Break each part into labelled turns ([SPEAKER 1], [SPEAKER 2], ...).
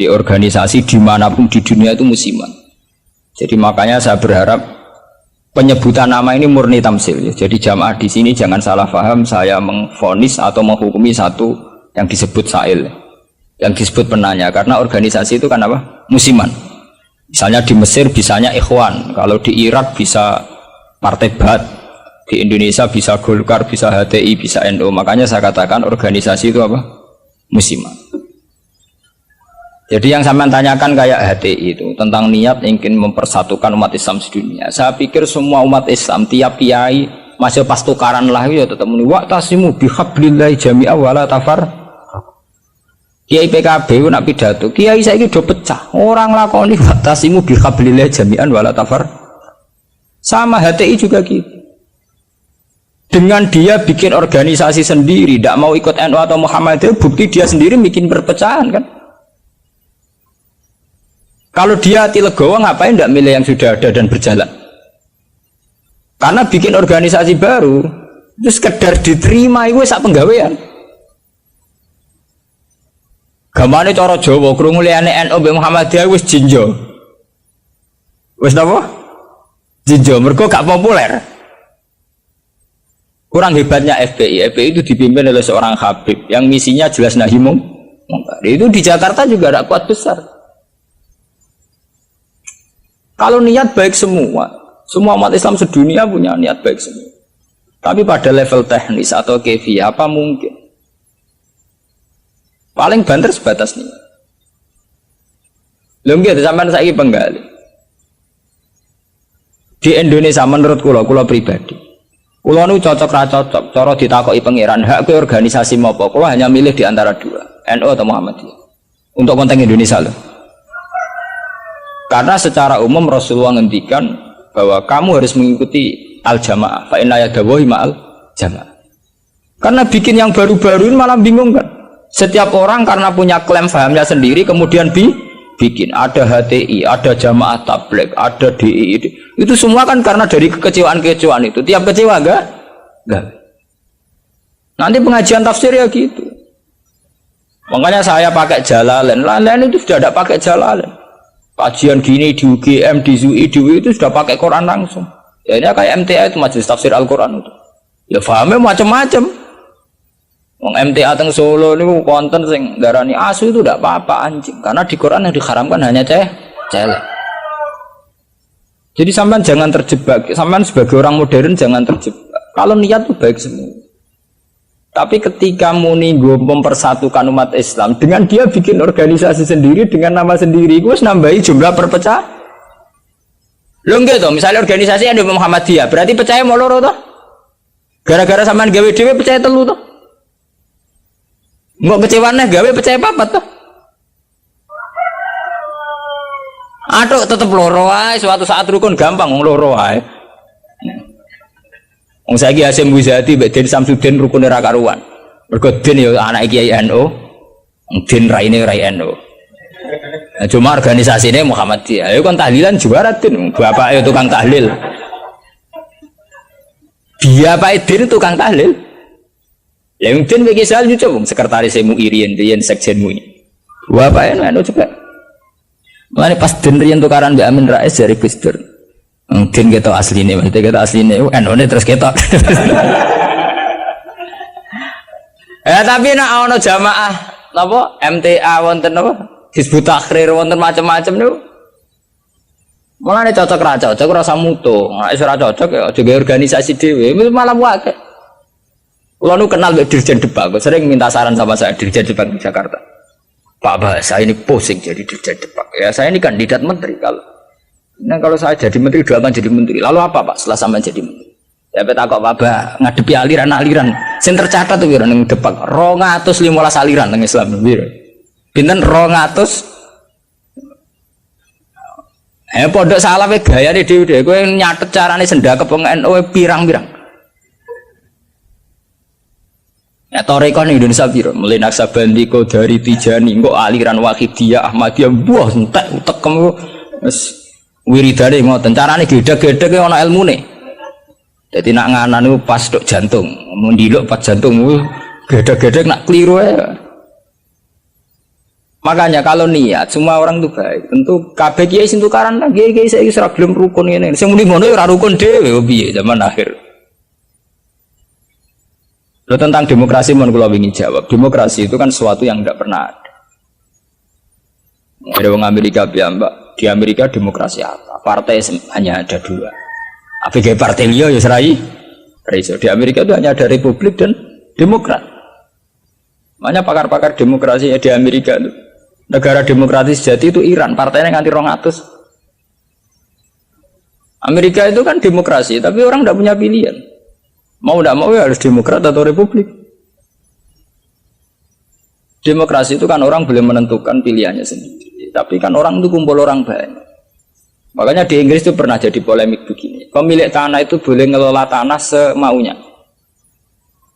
[SPEAKER 1] di organisasi dimanapun di dunia itu musiman. Jadi makanya saya berharap penyebutan nama ini murni tamsil. Jadi jamaah di sini jangan salah paham saya mengvonis atau menghukumi satu yang disebut sa'il, yang disebut penanya, karena organisasi itu kan apa? Musiman. Misalnya di Mesir bisanya Ikhwan, kalau di Irak bisa Partai Ba'ath, di Indonesia bisa Golkar, bisa HTI, bisa NU. Makanya saya katakan organisasi itu apa? Musiman. Jadi yang sampean tanyakan kayak HTI itu tentang niat ingin mempersatukan umat Islam sedunia. Saya pikir semua umat Islam tiap kiai masih pas tukaran lah ya tetap muni wa tasimu bihablillahi jami'a wala tafar. Kiai PKB nak pidato, kiai saiki do pecah. Orang lakoni wa tasimu bihablillahi jami'an wala tafar. Sama HTI juga gitu. Dengan dia bikin organisasi sendiri, tidak mau ikut NU atau Muhammadiyah, bukti dia sendiri bikin perpecahan kan. Kalau dia hati legowo ngapain tidak milih yang sudah ada dan berjalan? Karena bikin organisasi baru itu sekedar diterima itu sak penggawean. Gamane cara Jawa krungu liyane NU mbek Muhammadiyah wis jinjo. Wis napa? Jinjo mergo gak populer. Kurang hebatnya FPI. FPI itu dipimpin oleh seorang Habib yang misinya jelas nahi mungkar. Itu di Jakarta juga ada kuat besar. Kalau niat baik semua umat Islam sedunia punya niat baik semua. Tapi pada level teknis atau kefiyah apa mungkin? Paling banter sebatas niat. Lho nggih sampean saiki penggali. Di Indonesia menurut kula pribadi. Kula nu cocok ra cocok cara ditakoki pangeran hak ke organisasi apa? Kula hanya milih di antara dua, NU atau Muhammadiyah. Untuk konteks Indonesia loh. Karena secara umum Rasulullah ngendikan bahwa kamu harus mengikuti al-jamaah fa inna yadawahi ma'al jamaah. Karena bikin yang baru-baru ini malah bingung kan. Setiap orang karena punya klaim fahamnya sendiri kemudian bikin ada HTI, ada jamaah tabligh, ada DI. Itu semua kan karena dari kekecewaan-kekecewaan itu. Tiap kecewa enggak? Nanti pengajian tafsir ya gitu. Makanya saya pakai Jalalain. Lain itu sudah ada pakai Jalalain. Kajian gini di UGM, di ZUI, di UI itu sudah pakai Quran langsung. Ya ini kayak MTA itu majelis tafsir Al-Quran itu. Ya fahamnya macam-macam. Wong MTA teng Solo ini konten sing darani asu itu tidak apa-apa anjing. Karena di Quran yang diharamkan hanya celek. Jadi sampean jangan terjebak. Sampean sebagai orang modern jangan terjebak. Kalau niat itu baik semua. Tapi ketika muni mempersatukan umat Islam dengan dia bikin organisasi sendiri dengan nama sendiri, gue nambahi jumlah perpecah. Lo enggak toh, misalnya organisasi ada Muhammadiyah, berarti percaya mau loro toh? Gara-gara sampean gawe dhewe percaya telu toh? Nggak kecewane gawe percaya papat toh? Aduh tetep loro ae, suatu saat rukun gampang loro ae. Wong saiki Hasyim Muzadi mbek Den Samsudin rukune ra karuan. Mergo Den ya anak Kiai NU, Den raine rai NU. Nah, cuma organisasine Muhammadiyah. Ayo kon tahlilan juara Den, bapake tukang tahlil. Dia Pak Den tukang tahlil. Lah wong Den iki sal yo wong sekretaris MUI riyen sekjen MUI. Bapake NU juga. Mulane pas Den riyen tukaran mbek Amin Rais dari Gus Dur. Mungkin kita aslinya, maksudnya kita aslinya, NU terus kita. Tapi nak ono jamaah, apa MTA wonten apa, Hizbut Tahrir wonten macam-macam nih. Malah nih cocok ra cocok, rasa mutu, nggak ora cocok ya, juga organisasi dewe, malah wae. Kalau nu kenal Dirjen Depak, sering minta saran sama saya Dirjen Depak di Jakarta. Pak Bah, saya ini pusing jadi Dirjen Depak. Ya saya ini kandidat menteri kalau. Nah kalau saya jadi menteri doakan jadi menteri. Lalu apa Pak setelah sampai jadi menteri? Ya peta kok Pak Bah ngadepi aliran-aliran. Sing tercatat tuh kira ning Depak 215 aliran nang Islam piro. Pinten 200. Pondok salah wae gayane dhewe-dhewe kowe nyatet carane sendakep wong NU pirang-pirang. Ya toreko ning Indonesia piro? Mulai Naksabandi Qadari Tijani kok aliran Wahidiyah Ahmadiyah buah entek utekem wis wiridane ngoten carane gedhe-gedhe ana ilmune. Dadi nak nganan niku pas tok jantung, mendiluk pas jantung gedhe-gedhe nak kliru ae. Makanya kalau niat semua orang itu baik. Tentu kabeh kiai sing tukaran lah kiai saiki ora gelem rukun ngene. Sing muni ngono ya ora rukun dhewe piye zaman akhir. Lo tentang demokrasi mohon kula ingin jawab. Demokrasi itu kan sesuatu yang tidak pernah ada. Ada orang Amerika Mbak. Di Amerika demokrasi apa? Partai hanya ada dua. APG partai liya ya serai. Di Amerika itu hanya ada Republik dan Demokrat. Makanya pakar-pakar demokrasi di Amerika itu negara demokratis sejati itu Iran, partainya nganti 200. Amerika itu kan demokrasi, tapi orang tidak punya pilihan. Mau tidak mau ya harus Demokrat atau Republik. Demokrasi itu kan orang boleh menentukan pilihannya sendiri, tapi kan orang itu kumpul orang banyak. Makanya di Inggris itu pernah jadi polemik begini. Pemilik tanah itu boleh ngelola tanah semaunya.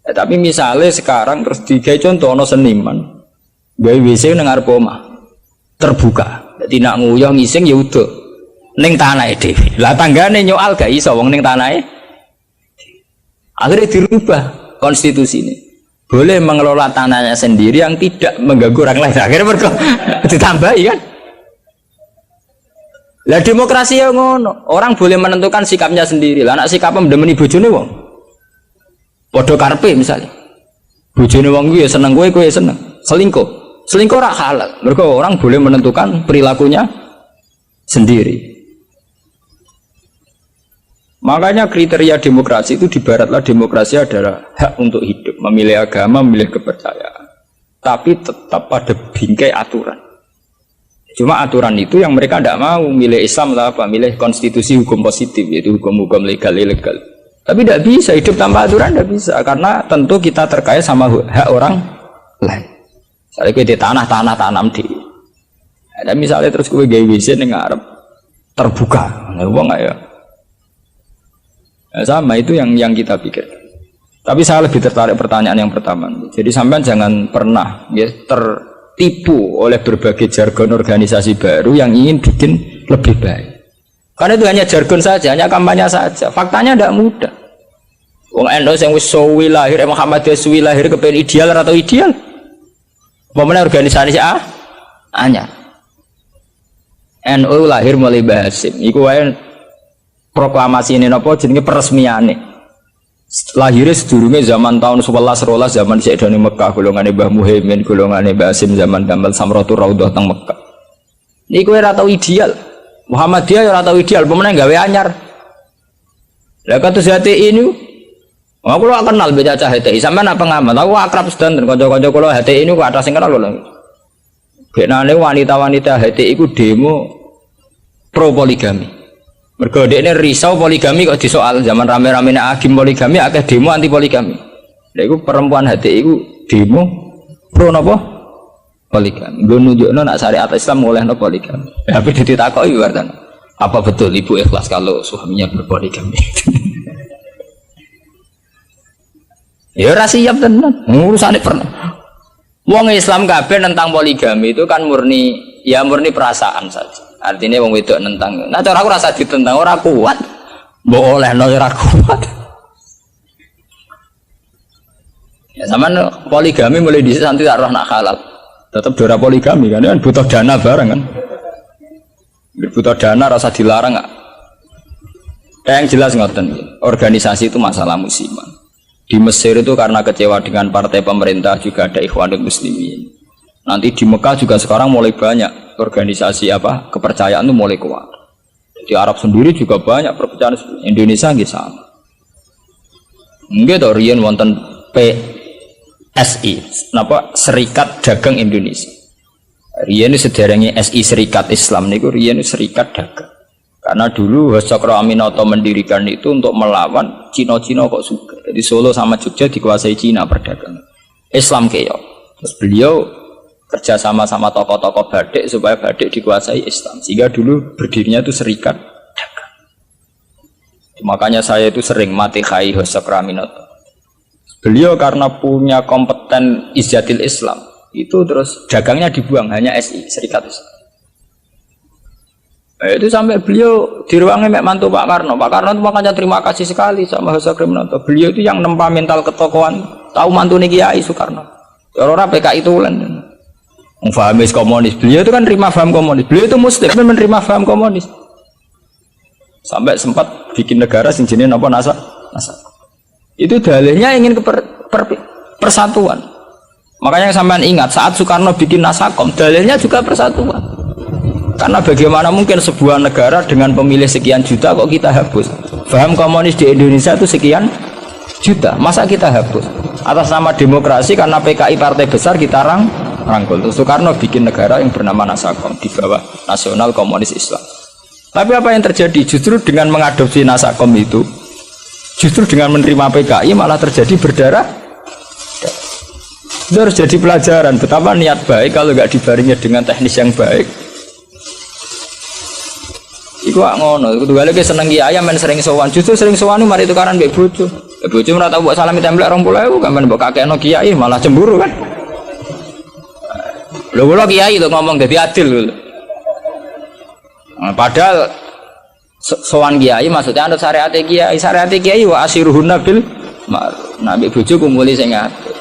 [SPEAKER 1] Tapi misalnya sekarang terus digawe contoh ono seniman gawe WC nang ngarep omah terbuka. Dadi nak nguyuh ngising ya udah ning tanahe dhewe. Lah tanggane nyoal gak iso wong ning tanahe. Akhirnya dirubah konstitusi ini. Boleh mengelola tanahnya sendiri yang tidak mengganggu orang lain. Akhirnya mereka ditambahi kan. Lah demokrasi ya ngono. Orang boleh menentukan sikapnya sendiri. Lah anak sikapnya mendemeni bojone wong. Padha karpe misalnya. Bojone wong kuwi ya seneng kowe ya seneng. Selingkuh ora halal. Mergo orang boleh menentukan perilakunya sendiri. Makanya kriteria demokrasi itu di baratlah demokrasi adalah hak untuk hidup, memilih agama, memilih kepercayaan. Tapi tetap pada bingkai aturan. Cuma aturan itu yang mereka tidak mau, milih Islam atau apa, milih konstitusi hukum positif, yaitu hukum-hukum legal, ilegal. Tapi tidak bisa, hidup tanpa aturan tidak bisa, karena tentu kita terkait sama hak orang lain. Misalnya gue di tanah tanam di. Ada misalnya terus gue gawe WC ning ngarep terbuka, ngomong nggak ya? Sama itu yang kita pikir. Tapi saya lebih tertarik pertanyaan yang pertama. Jadi sampean jangan pernah ya tertipu oleh berbagai jargon organisasi baru yang ingin bikin lebih baik. Karena itu hanya jargon saja, hanya kampanye saja. Faktanya tidak mudah. Wong NU yang wis suwi lahir, Muhammadiyah suwi lahir kepengen ideal atau ideal? Pemene organisasi anyar. NU lahir mulai Basim. Iku wae proklamasi ini napa jenenge peresmiane. Lahirnya sedurunge zaman tahun 11 rolas zaman Syekh Dani Mekah, golongane Mbah Muhaimin, golongane Basim zaman Damal Samratul Raudhah teng Mekah. Niku ora tau ideal. Muhammadiyah ora tau ideal, pemene gawe anyar. Lah kados HTI ini aku lo kenal beca HTI, sampean apa pengamat? Aku akrab sedanten kanca-kanca kula HTI ini ku atas sing kenal lho. Genane wanita-wanita HTI ku demo pro poligami. Mergo dekne risau poligami kok disoal zaman rame-ramene agim poligami akeh demo anti poligami. Lha iku perempuan HTI iku demo pro napa? Poligami. Nggo nunjukno nek syariat Islam olehno poligami. Tapi ditakoki wartan. Apa betul ibu ikhlas kalau suaminya berpoligami? Ya ora siap tenan. Urusane pernah. Wong Islam kabeh tentang poligami itu kan murni perasaan saja. Artinya wong wedok nentang. Nah cara aku rasa ditentang ora kuat. Mbok olehno ora kuat. Ya sampean poligami mulai dhisik santi tak roh nak halal. Tetap dora poligami kan butuh dana bareng kan. Butuh dana rasa dilarang enggak. Yang jelas ngoten. Organisasi itu masalah musiman. Di Mesir itu karena kecewa dengan partai pemerintah juga ada Ikhwanul Muslimin. Nanti di Mekah juga sekarang mulai banyak organisasi kepercayaan itu mulai kuat. Di Arab sendiri juga banyak perpecahan. Indonesia nggih sama. Nggih to riyen wonten PSI, Serikat Dagang Indonesia. Riyen sederenge SI Serikat Islam niku riyen serikat dagang. Karena dulu Hasakra Aminoto mendirikan itu untuk melawan Cina-Cina kok suka. Jadi Solo sama Jogja dikuasai Cina perdagangan. Islam keok. Terus beliau kerja sama tokoh-tokoh badik supaya badik dikuasai Islam. Sehingga dulu berdirinya itu serikat dagang. Makanya saya itu sering mati khai Hasakra Aminoto. Beliau karena punya kompeten izzatil Islam, itu terus dagangnya dibuang, hanya SI, Serikat Islam. Itu sampai beliau di ruangnya mantu Pak Karno. Pak Karno itu makanya terima kasih sekali sama Hasakra Aminoto. Beliau itu yang nempa mental ketokohan, tahu mantu Kiai Soekarno. Orang PKI itu Fahamis komunis. Beliau itu kan terima paham komunis. Beliau itu muslim menerima paham komunis. Sampai sempat bikin negara sing jenenge napa NASA. Itu dalilnya ingin persatuan. Makanya sampean ingat saat Soekarno bikin Nasakom, dalilnya juga persatuan. Karena bagaimana mungkin sebuah negara dengan pemilih sekian juta kok kita hapus? Paham komunis di Indonesia itu sekian juta, masa kita hapus? Atas nama demokrasi karena PKI partai besar kita rangkul. Terus Soekarno bikin negara yang bernama Nasakom di bawah Nasional Komunis Islam. Tapi apa yang terjadi? Justru dengan mengadopsi Nasakom itu, justru dengan menerima PKI malah terjadi berdarah. Itu harus jadi pelajaran betapa niat baik kalau nggak dibaringnya dengan teknis yang baik. Iku ngono, kudu lagi seneng kiai men sering sowan. Justru sering sowan itu mari tukaran mbek bojo. Bojo ora tau mbok salami templek 20.000 kan men mbok kakekno kiai malah cemburu kan. Lho kula kiai lho ngomong dadi adil lho. Padahal sowan kiai maksudnya anut syariat kiai wa asiruhunna bil ma'ruf. Nabi bojo kumpuli sing ngatur.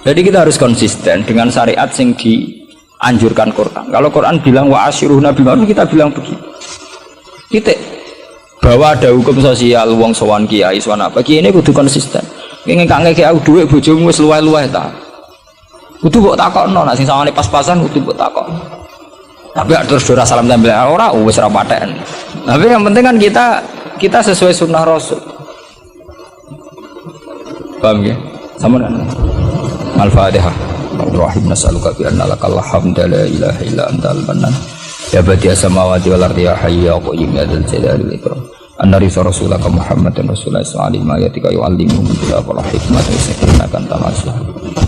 [SPEAKER 1] Jadi kita harus konsisten dengan syariat sing dianjurkan Quran. Kalau Quran bilang wa asiruhunna bil ma'ruf, kita bilang begitu. Titik. Bahwa ada hukum sosial wong sowan kiai sowan apa kiai ini kudu konsisten. Ngene kang ngeke aku dhuwit bojomu wis luwih-luwih ta. Kudu mbok takokno nek sing sawane pas-pasan kudu mbok takokno. Tapi terus dora salam tempel ora wis ora paten. Tapi yang penting kan kita sesuai sunnah Rasul. Paham ya? Sama dengan Al-Fatihah. Rahim nas'aluka bi anna lakal hamda la ilaha illa antal mannan. Ya badi'as samawati wal ardi ya hayyu ya qayyum ya dzal jalali wal ikram. Anna rasulaka Muhammadan rasulullah sallallahu alaihi wa yu'allimuhum kitab wal hikmah wa yuzakkihim kan tamasya.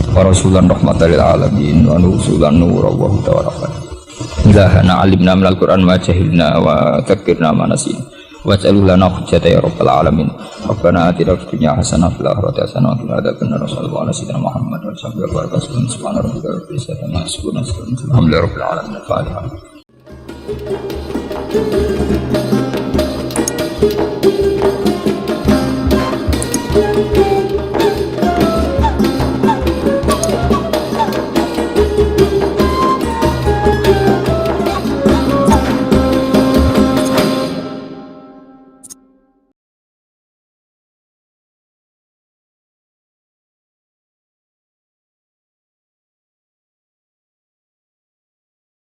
[SPEAKER 1] Wa rasulan rahmatan lil alamin wa nusulan nur wa huda ilahana alimna minal Qur'an ma jahilna wa dzakirna ma nasina waj'al lana hujjata ya rabbal alamin. Rabbana atina fid dunya hasanah wa fil akhirati hasanah wa qina adzabannar. Sallallahu alaihi wasallam Muhammad wa sahbihi wa barakatuh. Subhana rabbika rabbil izzati amma yasifun. Alhamdulillahi rabbil alamin. Al-Fatihah.